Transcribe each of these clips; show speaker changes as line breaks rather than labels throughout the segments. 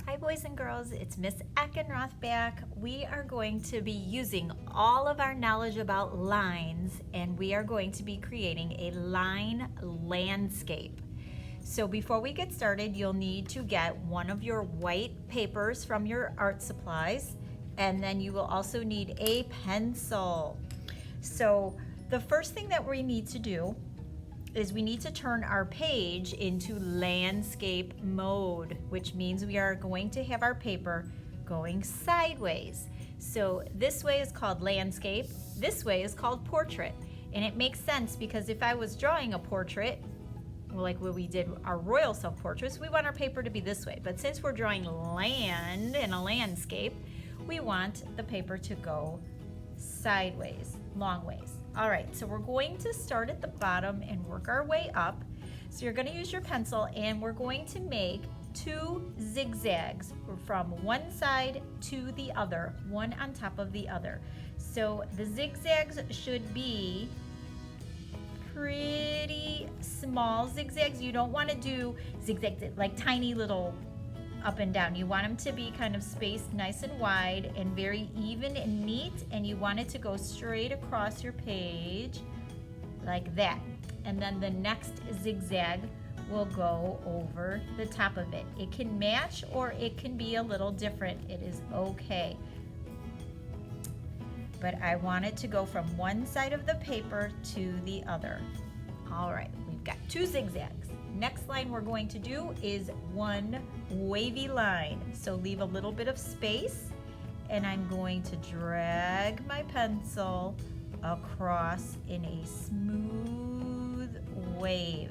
Hi boys and girls, it's Ms. Eckenroth back. We are going to be using all of our knowledge about lines and we are going to be creating a line landscape. So before we get started, you'll need to get one of your white papers from your art supplies, and then you will also need a pencil. So the first thing that we need to do is we need to turn our page into landscape mode, which means we are going to have our paper going sideways. So this way is called landscape, this way is called portrait. And it makes sense because if I was drawing a portrait, like when we did our royal self-portraits, we want our paper to be this way. But since we're drawing land in a landscape, we want the paper to go sideways, long ways. All right, so we're going to start at the bottom and work our way up. So you're going to use your pencil and we're going to make 2 zigzags from one side to the other, one on top of the other. So the zigzags should be pretty small zigzags. You don't want to do zigzags like tiny little up and down. You want them to be kind of spaced nice and wide and very even and neat, and you want it to go straight across your page like that. And then the next zigzag will go over the top of it. It can match or it can be a little different. It is okay. But I want it to go from one side of the paper to the other. All right, we've got 2 zigzags. Next line we're going to do is one wavy line. So leave a little bit of space and I'm going to drag my pencil across in a smooth wave.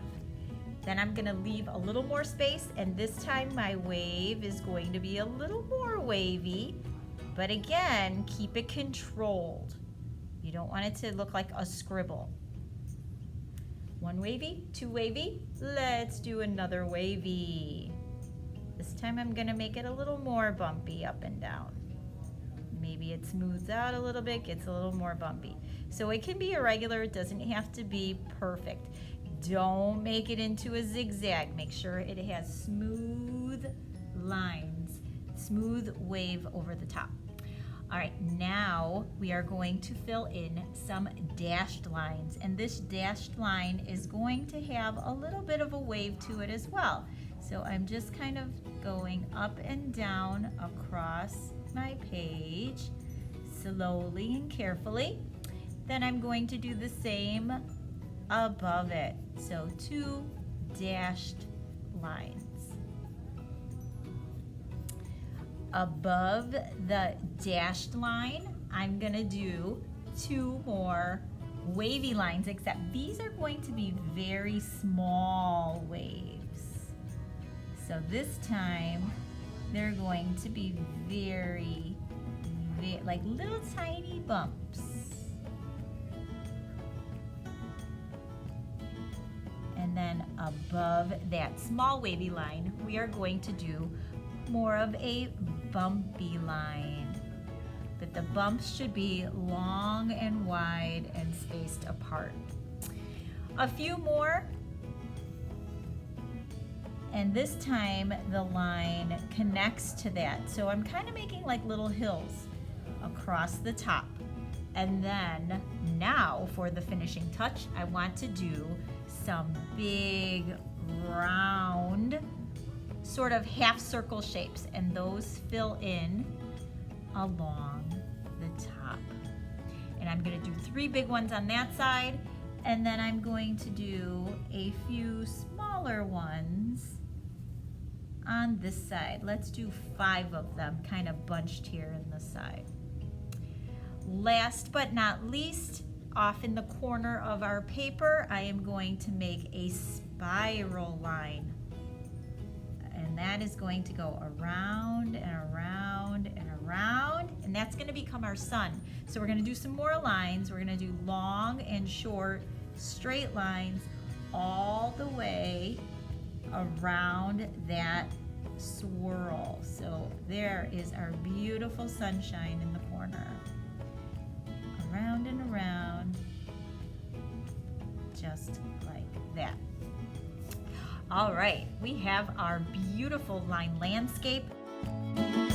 Then I'm going to leave a little more space, and this time my wave is going to be a little more wavy, but again, keep it controlled. You don't want it to look like a scribble. 1 wavy, 2 wavy, let's do another wavy. This time I'm gonna make it a little more bumpy up and down. Maybe it smooths out a little bit, gets a little more bumpy. So it can be irregular, it doesn't have to be perfect. Don't make it into a zigzag. Make sure it has smooth lines, smooth wave over the top. All right, now we are going to fill in some dashed lines, and this dashed line is going to have a little bit of a wave to it as well. So I'm just kind of going up and down across my page slowly and carefully. Then I'm going to do the same above it. So 2 dashed lines. Above the dashed line, I'm gonna do 2 more wavy lines, except these are going to be very small waves. So this time, they're going to be very like little tiny bumps. And then above that small wavy line, we are going to do more of a bumpy line, but the bumps should be long and wide and spaced apart. A few more, and this time the line connects to that. So I'm kind of making like little hills across the top. And then now for the finishing touch, I want to do some big round sort of half circle shapes, and those fill in along the top. And I'm going to do 3 big ones on that side, and then I'm going to do a few smaller ones on this side. Let's do 5 of them kind of bunched here in the side. Last but not least, off in the corner of our paper, I am going to make a spiral line. And that is going to go around and around and around, and that's going to become our sun. So we're going to do some more lines. We're going to do long and short straight lines all the way around that swirl. So there is our beautiful sunshine in the corner. Around and around, just like that. All right, we have our beautiful line landscape. bye.